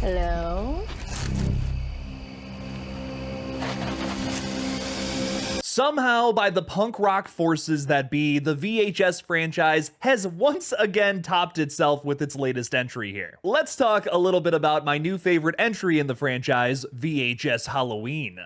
Hello? Somehow, by the punk rock forces that be, the VHS franchise has once again topped itself with its latest entry here. Let's talk a little bit about my new favorite entry in the franchise, VHS Halloween.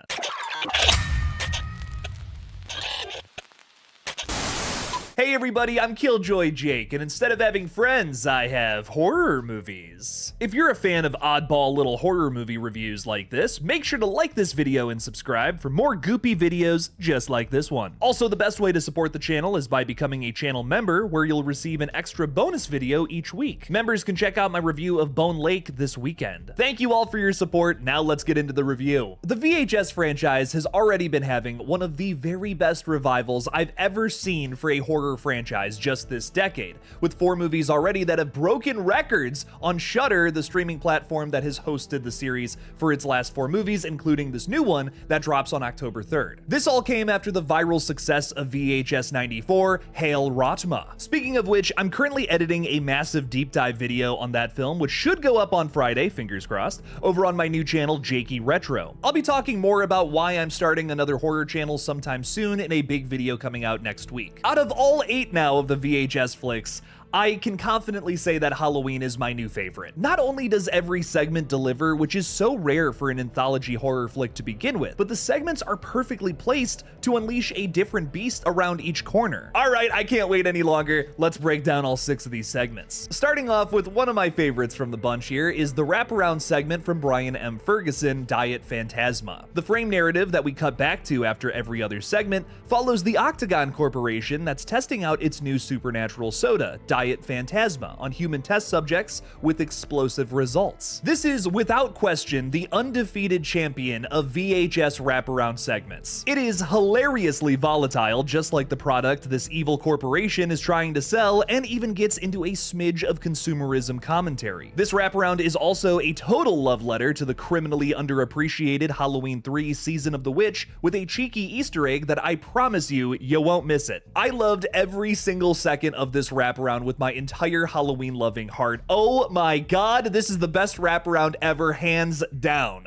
Hey everybody, I'm Killjoy Jake, and instead of having friends, I have horror movies. If you're a fan of oddball little horror movie reviews like this, make sure to like this video and subscribe for more goopy videos just like this one. Also, the best way to support the channel is by becoming a channel member, where you'll receive an extra bonus video each week. Members can check out my review of Bone Lake this weekend. Thank you all for your support. Now let's get into the review. The VHS franchise has already been having one of the very best revivals I've ever seen for a horror franchise just this decade, with 4 movies already that have broken records on Shudder, the streaming platform that has hosted the series for its last 4 movies, including this new one that drops on October 3rd. This all came after the viral success of VHS 94, Hail Rotma. Speaking of which, I'm currently editing a massive deep dive video on that film, which should go up on Friday, fingers crossed, over on my new channel, Jakey Retro. I'll be talking more about why I'm starting another horror channel sometime soon in a big video coming out next week. Out of all 8 now of the VHS flicks, I can confidently say that Halloween is my new favorite. Not only does every segment deliver, which is so rare for an anthology horror flick to begin with, but the segments are perfectly placed to unleash a different beast around each corner. Alright, I can't wait any longer. Let's break down all 6 of these segments. Starting off with one of my favorites from the bunch here is the wraparound segment from Brian M. Ferguson, Diet Phantasma. The frame narrative that we cut back to after every other segment follows the Octagon Corporation that's testing out its new supernatural soda, Diet Phantasma, on human test subjects with explosive results. This is, without question, the undefeated champion of VHS wraparound segments. It is hilariously volatile, just like the product this evil corporation is trying to sell, and even gets into a smidge of consumerism commentary. This wraparound is also a total love letter to the criminally underappreciated Halloween 3 Season of the Witch, with a cheeky Easter egg that I promise you won't miss it. I loved every single second of this wraparound with my entire Halloween loving heart. Oh my god, this is the best wraparound ever, hands down.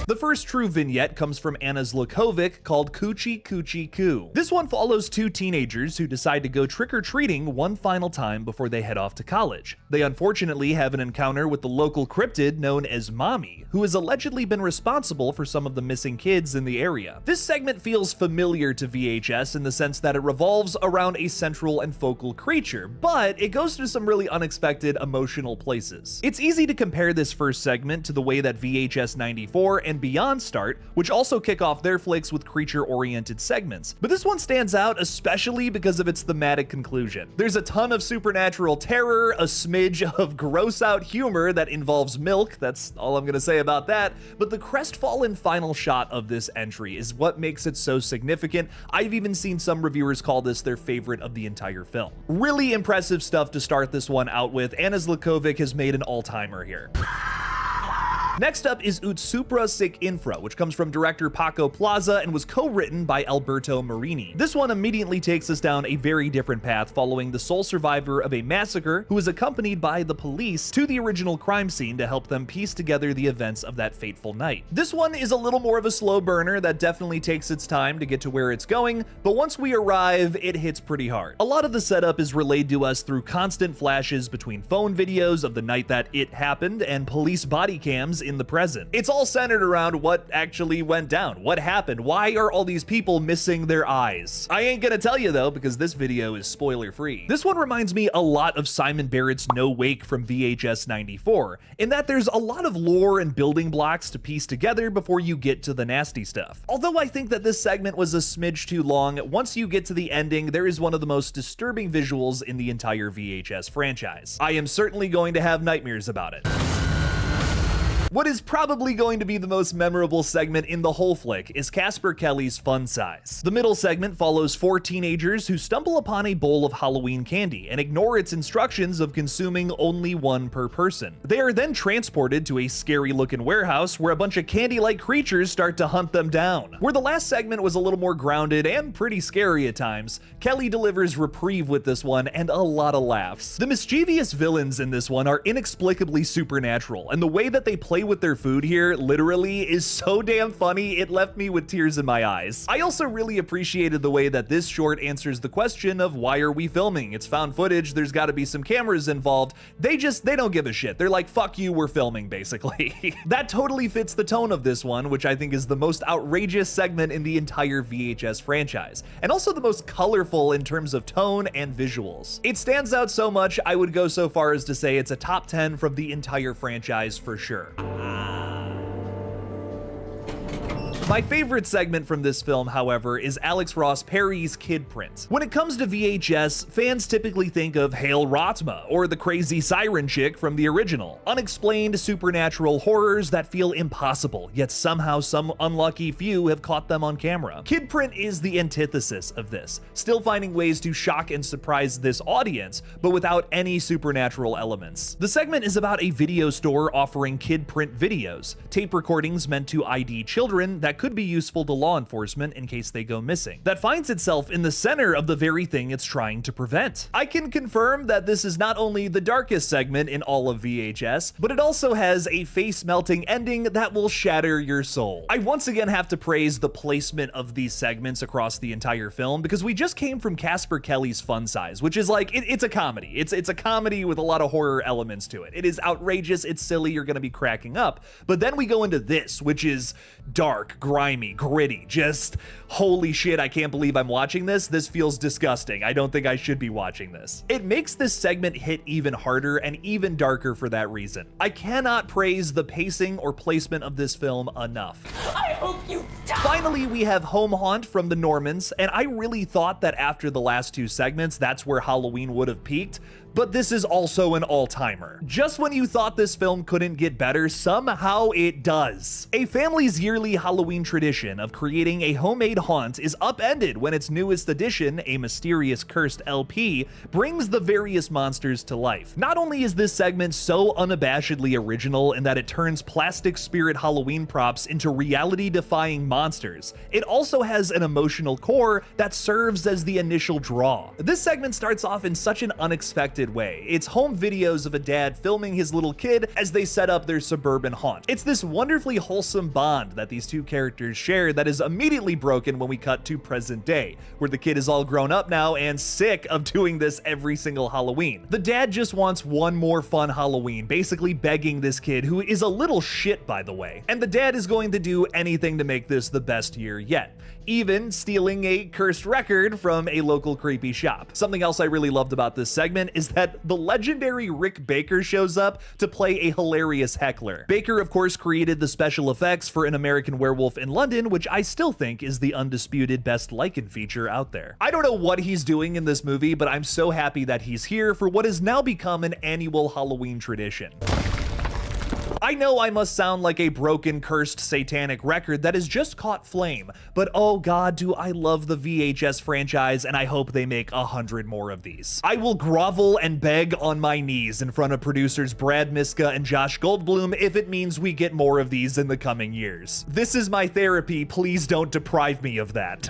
The first true vignette comes from Anna Zlakovic called Coochie Coochie Coo. This one follows 2 teenagers who decide to go trick-or-treating one final time before they head off to college. They unfortunately have an encounter with the local cryptid known as Mommy, who has allegedly been responsible for some of the missing kids in the area. This segment feels familiar to VHS in the sense that it revolves around a central and focal creature, but it goes to some really unexpected emotional places. It's easy to compare this first segment to the way that VHS 94 and Beyond start, which also kick off their flicks with creature-oriented segments. But this one stands out especially because of its thematic conclusion. There's a ton of supernatural terror, a smidge of gross-out humor that involves milk, that's all I'm gonna say about that, but the crestfallen final shot of this entry is what makes it so significant. I've even seen some reviewers call this their favorite of the entire film. Really impressive stuff to start this one out with. Anna Zlakovic has made an all-timer here. Next up is SUPRA INFRA, which comes from director Paco Plaza and was co-written by Alberto Marini. This one immediately takes us down a very different path, following the sole survivor of a massacre who is accompanied by the police to the original crime scene to help them piece together the events of that fateful night. This one is a little more of a slow burner that definitely takes its time to get to where it's going, but once we arrive, it hits pretty hard. A lot of the setup is relayed to us through constant flashes between phone videos of the night that it happened and police body cams in the present. It's all centered around what actually went down. What happened? Why are all these people missing their eyes? I ain't gonna tell you though, because this video is spoiler free. This one reminds me a lot of Simon Barrett's No Wake from VHS 94, in that there's a lot of lore and building blocks to piece together before you get to the nasty stuff. Although I think that this segment was a smidge too long, once you get to the ending, there is one of the most disturbing visuals in the entire VHS franchise. I am certainly going to have nightmares about it. What is probably going to be the most memorable segment in the whole flick is Casper Kelly's Fun Size. The middle segment follows 4 teenagers who stumble upon a bowl of Halloween candy and ignore its instructions of consuming only one per person. They are then transported to a scary-looking warehouse where a bunch of candy-like creatures start to hunt them down. Where the last segment was a little more grounded and pretty scary at times, Kelly delivers reprieve with this one and a lot of laughs. The mischievous villains in this one are inexplicably supernatural, and the way that they play with their food here literally is so damn funny it left me with tears in my eyes. I also really appreciated the way that this short answers the question of why are we filming? It's found footage, there's gotta be some cameras involved. They don't give a shit. They're like, fuck you, we're filming, basically. That totally fits the tone of this one, which I think is the most outrageous segment in the entire VHS franchise, and also the most colorful in terms of tone and visuals. It stands out so much, I would go so far as to say it's a top 10 from the entire franchise for sure. My favorite segment from this film, however, is Alex Ross Perry's KIDPRINT. When it comes to VHS, fans typically think of Hail Rotma or the crazy siren chick from the original. Unexplained supernatural horrors that feel impossible, yet somehow some unlucky few have caught them on camera. KIDPRINT is the antithesis of this, still finding ways to shock and surprise this audience, but without any supernatural elements. The segment is about a video store offering KIDPRINT videos, tape recordings meant to ID children that could be useful to law enforcement in case they go missing, that finds itself in the center of the very thing it's trying to prevent. I can confirm that this is not only the darkest segment in all of VHS, but it also has a face-melting ending that will shatter your soul. I once again have to praise the placement of these segments across the entire film, because we just came from Casper Kelly's Fun Size, which is like, it's a comedy. It's a comedy with a lot of horror elements to it. It is outrageous, it's silly, you're gonna be cracking up. But then we go into this, which is dark, grimy, gritty, just holy shit, I can't believe I'm watching this. This feels disgusting. I don't think I should be watching this. It makes this segment hit even harder and even darker for that reason. I cannot praise the pacing or placement of this film enough. I hope you die! Finally, we have Home Haunt from the Normans, and I really thought that after the last 2 segments, that's where Halloween would have peaked. But this is also an all-timer. Just when you thought this film couldn't get better, somehow it does. A family's yearly Halloween tradition of creating a homemade haunt is upended when its newest edition, a mysterious cursed LP, brings the various monsters to life. Not only is this segment so unabashedly original in that it turns plastic spirit Halloween props into reality-defying monsters, it also has an emotional core that serves as the initial draw. This segment starts off in such an unexpected way. It's home videos of a dad filming his little kid as they set up their suburban haunt. It's this wonderfully wholesome bond that these 2 characters share that is immediately broken when we cut to present day, where the kid is all grown up now and sick of doing this every single Halloween. The dad just wants one more fun Halloween, basically begging this kid, who is a little shit by the way, and the dad is going to do anything to make this the best year yet, even stealing a cursed record from a local creepy shop. Something else I really loved about this segment is that the legendary Rick Baker shows up to play a hilarious heckler. Baker, of course, created the special effects for An American Werewolf in London, which I still think is the undisputed best lichen feature out there. I don't know what he's doing in this movie, but I'm so happy that he's here for what has now become an annual Halloween tradition. I know I must sound like a broken, cursed, satanic record that has just caught flame, but oh god, do I love the VHS franchise, and I hope they make 100 more of these. I will grovel and beg on my knees in front of producers Brad Miska and Josh Goldblum if it means we get more of these in the coming years. This is my therapy, please don't deprive me of that.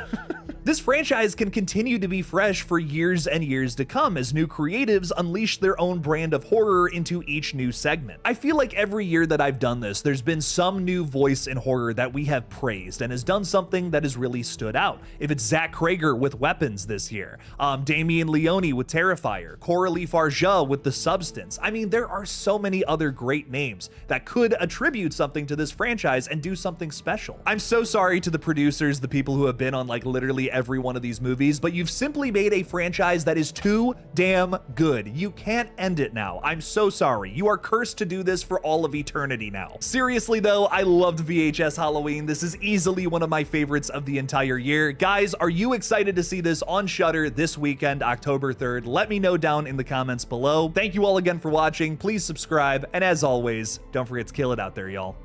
This franchise can continue to be fresh for years and years to come as new creatives unleash their own brand of horror into each new segment. I feel like every year that I've done this, there's been some new voice in horror that we have praised and has done something that has really stood out. If it's Zach Krager with Weapons this year, Damien Leone with Terrifier, Coralie Farja with The Substance. I mean, there are so many other great names that could attribute something to this franchise and do something special. I'm so sorry to the producers, the people who have been on like literally literally every one of these movies, but you've simply made a franchise that is too damn good. You can't end it now. I'm so sorry. You are cursed to do this for all of eternity now. Seriously though, I loved VHS Halloween. This is easily one of my favorites of the entire year. Guys, are you excited to see this on Shudder this weekend, October 3rd? Let me know down in the comments below. Thank you all again for watching. Please subscribe, and as always, don't forget to kill it out there, y'all.